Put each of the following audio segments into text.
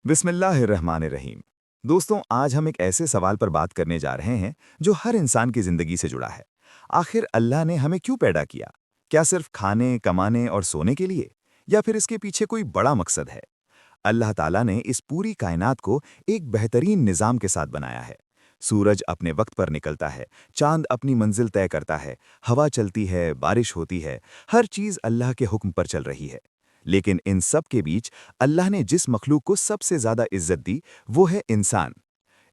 बिस्मिल्लाहिर्रहमानिर्रहीम। दोस्तों, आज हम एक ऐसे सवाल पर बात करने जा रहे हैं जो हर इंसान की जिंदगी से जुड़ा है। आखिर अल्लाह ने हमें क्यों पैदा किया? क्या सिर्फ खाने, कमाने और सोने के लिए, या फिर इसके पीछे कोई बड़ा मकसद है? अल्लाह ताला ने इस पूरी कायनात को एक बेहतरीन निज़ाम के साथ बनाया है। सूरज अपने वक्त पर निकलता है, चांद अपनी मंजिल तय करता है, हवा चलती है, बारिश होती है, हर चीज़ अल्लाह के हुक्म पर चल रही है। लेकिन इन सब के बीच अल्लाह ने जिस मखलूक को सबसे ज़्यादा इज्जत दी, वो है इंसान।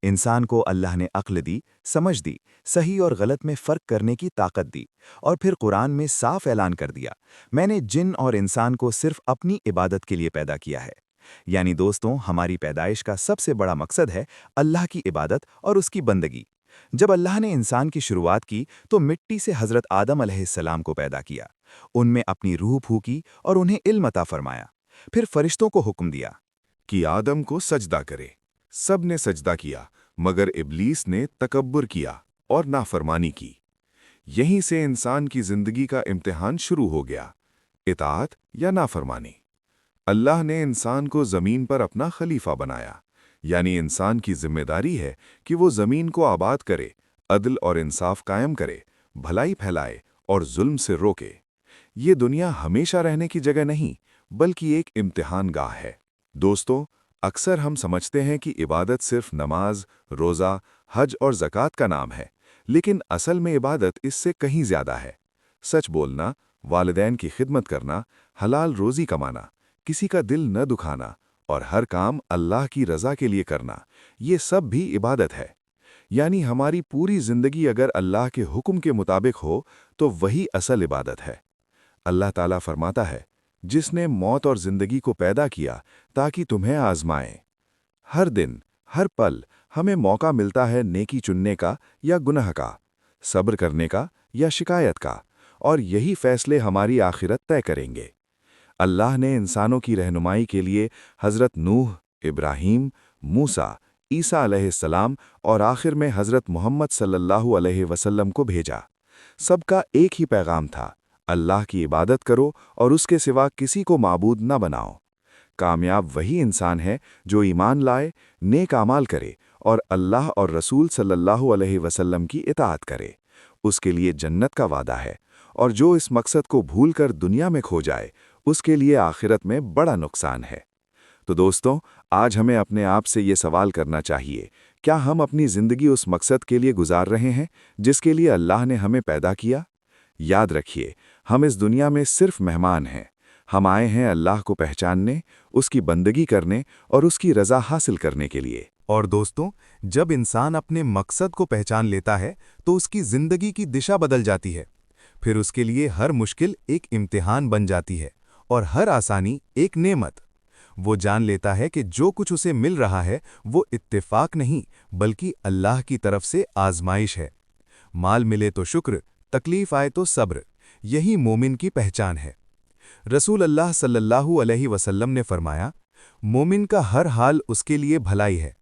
इंसान को अल्लाह ने अक्ल दी, समझ दी, सही और गलत में फ़र्क करने की ताकत दी, और फिर कुरान में साफ ऐलान कर दिया, मैंने जिन और इंसान को सिर्फ अपनी इबादत के लिए पैदा किया है। यानी दोस्तों, हमारी पैदाइश का सबसे बड़ा मकसद है अल्लाह की इबादत और उसकी बंदगी। जब अल्लाह ने इंसान की शुरुआत की तो मिट्टी से हज़रत आदम अलैहिस्सलाम को पैदा किया। उनमें अपनी रूह फूकी और उन्हें इल्म अता फरमाया। फिर फरिश्तों को हुक्म दिया कि आदम को सजदा करे। सब ने सजदा किया, मगर इब्लीस ने तकब्बुर किया और नाफरमानी की। यहीं से इंसान की जिंदगी का इम्तिहान शुरू हो गया, इताअत या नाफरमानी। अल्लाह ने इंसान को ज़मीन पर अपना खलीफा बनाया, यानी इंसान की जिम्मेदारी है कि वो ज़मीन को आबाद करे, अदल और इंसाफ कायम करे, भलाई फैलाए और जुल्म से रोके। ये दुनिया हमेशा रहने की जगह नहीं, बल्कि एक इम्तिहान गाह है। दोस्तों, अक्सर हम समझते हैं कि इबादत सिर्फ नमाज, रोज़ा, हज और ज़कात का नाम है, लेकिन असल में इबादत इससे कहीं ज़्यादा है। सच बोलना, वालिदैन की खिदमत करना, हलाल रोज़ी कमाना, किसी का दिल न दुखाना और हर काम अल्लाह की रज़ा के लिए करना, ये सब भी इबादत है। यानी हमारी पूरी ज़िंदगी अगर अल्लाह के हुक्म के मुताबिक हो तो वही असल इबादत है। अल्लाह ताला फरमाता है, जिसने मौत और ज़िंदगी को पैदा किया ताकि तुम्हें आजमाए। हर दिन, हर पल हमें मौका मिलता है नेकी चुनने का या गुनाह का, सब्र करने का या शिकायत का, और यही फैसले हमारी आखिरत तय करेंगे। अल्लाह ने इंसानों की रहनुमाई के लिए हज़रत नूह, इब्राहीम, मूसा, ईसा अलैहिस्सलाम और आखिर में हज़रत मोहम्मद सल्लल्लाहु अलैहि वसल्लम को भेजा। सबका एक ही पैगाम था, अल्लाह की इबादत करो और उसके सिवा किसी को माबूद न बनाओ। कामयाब वही इंसान है जो ईमान लाए, नेक आमाल करे और अल्लाह और रसूल सल्लल्लाहु अलैहि वसल्लम की इताअत करे। उसके लिए जन्नत का वादा है, और जो इस मकसद को भूलकर दुनिया में खो जाए, उसके लिए आखिरत में बड़ा नुकसान है। तो दोस्तों, आज हमें अपने आप से ये सवाल करना चाहिए, क्या हम अपनी ज़िंदगी उस मकसद के लिए गुजार रहे हैं जिसके लिए अल्लाह ने हमें पैदा किया? याद रखिए, हम इस दुनिया में सिर्फ मेहमान हैं। हम आए हैं अल्लाह को पहचानने, उसकी बंदगी करने और उसकी रज़ा हासिल करने के लिए। और दोस्तों, जब इंसान अपने मकसद को पहचान लेता है तो उसकी जिंदगी की दिशा बदल जाती है। फिर उसके लिए हर मुश्किल एक इम्तिहान बन जाती है और हर आसानी एक नेमत। वो जान लेता है कि जो कुछ उसे मिल रहा है वो इत्तेफाक नहीं, बल्कि अल्लाह की तरफ से आजमाइश है। माल मिले तो शुक्र, तकलीफ आए तो सब्र, यही मोमिन की पहचान है। रसूल अल्लाह सल्लल्लाहु अलैहि वसल्लम ने फरमाया, मोमिन का हर हाल उसके लिए भलाई है।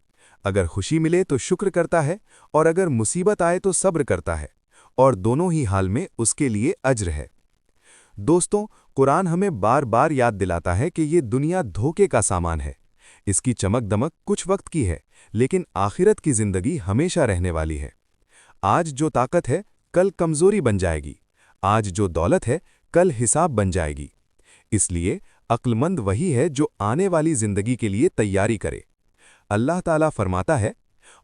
अगर खुशी मिले तो शुक्र करता है और अगर मुसीबत आए तो सब्र करता है, और दोनों ही हाल में उसके लिए अज्र है। दोस्तों, कुरान हमें बार बार याद दिलाता है कि ये दुनिया धोखे का सामान है। इसकी चमक दमक कुछ वक्त की है, लेकिन आखिरत की जिंदगी हमेशा रहने वाली है। आज जो ताकत है कल कमजोरी बन जाएगी, आज जो दौलत है कल हिसाब बन जाएगी। इसलिए अक्लमंद वही है जो आने वाली जिंदगी के लिए तैयारी करे। अल्लाह ताला फरमाता है,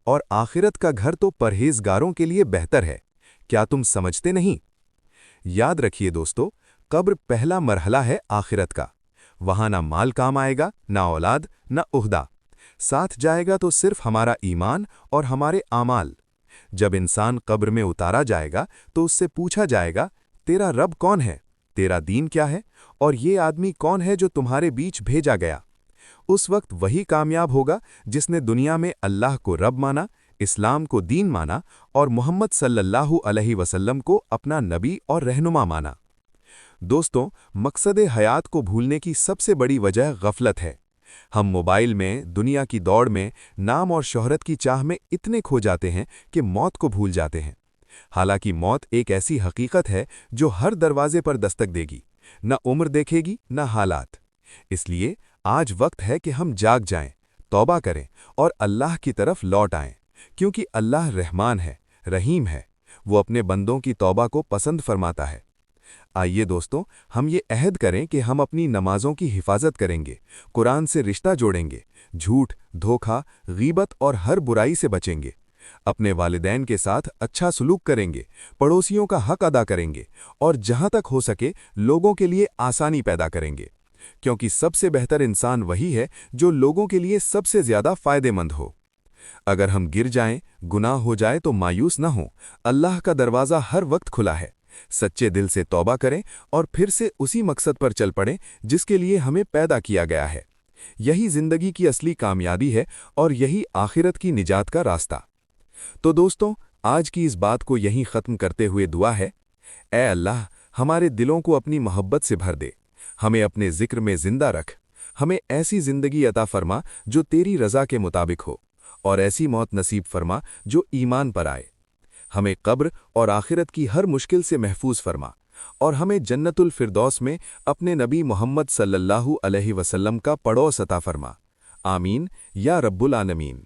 और आखिरत का घर तो परहेजगारों के लिए बेहतर है। क्या तुम समझते नहीं? याद रखिए दोस्तों, कब्र पहला मरहला है आखिरत का। वहां ना माल काम आएगा, ना औलाद, ना उहदा। साथ जाएगा तो सिर्फ हमारा ईमान और हमारे आमाल। जब इंसान कब्र में उतारा जाएगा तो उससे पूछा जाएगा, तेरा रब कौन है, तेरा दीन क्या है, और ये आदमी कौन है जो तुम्हारे बीच भेजा गया? उस वक्त वही कामयाब होगा जिसने दुनिया में अल्लाह को रब माना, इस्लाम को दीन माना और मोहम्मद सल्लल्लाहु अलैहि वसल्लम को अपना नबी और रहनुमा माना। दोस्तों, मकसद हयात को भूलने की सबसे बड़ी वजह गफलत है। हम मोबाइल में, दुनिया की दौड़ में, नाम और शोहरत की चाह में इतने खो जाते हैं कि मौत को भूल जाते हैं। हालांकि मौत एक ऐसी हकीकत है जो हर दरवाजे पर दस्तक देगी, न उम्र देखेगी न हालात। इसलिए आज वक्त है कि हम जाग जाएं, तौबा करें और अल्लाह की तरफ लौट आएं, क्योंकि अल्लाह रहमान है, रहीम है। वो अपने बंदों की तौबा को पसंद फरमाता है। आइए दोस्तों, हम ये अहद करें कि हम अपनी नमाजों की हिफाजत करेंगे, कुरान से रिश्ता जोड़ेंगे, झूठ, धोखा, गीबत और हर बुराई से बचेंगे, अपने वालिदैन के साथ अच्छा सलूक करेंगे, पड़ोसियों का हक अदा करेंगे और जहां तक हो सके लोगों के लिए आसानी पैदा करेंगे, क्योंकि सबसे बेहतर इंसान वही है जो लोगों के लिए सबसे ज्यादा फायदेमंद हो। अगर हम गिर जाएं, गुनाह हो जाए तो मायूस न हो, अल्लाह का दरवाज़ा हर वक्त खुला है। सच्चे दिल से तौबा करें और फिर से उसी मकसद पर चल पड़ें जिसके लिए हमें पैदा किया गया है। यही जिंदगी की असली कामयाबी है और यही आखिरत की निजात का रास्ता। तो दोस्तों, आज की इस बात को यहीं ख़त्म करते हुए दुआ है, ऐ अल्लाह, हमारे दिलों को अपनी मोहब्बत से भर दे, हमें अपने जिक्र में जिंदा रख, हमें ऐसी ज़िंदगी अता फरमा जो तेरी रज़ा के मुताबिक हो, और ऐसी मौत नसीब फरमा जो ईमान पर आए। हमें कब्र और आखिरत की हर मुश्किल से महफूज फरमा और हमें जन्नतुल फिरदौस में अपने नबी मोहम्मद सल्लल्लाहु अलैहि वसल्लम का पड़ोस अता फरमा। आमीन या रब्बुल आलमीन।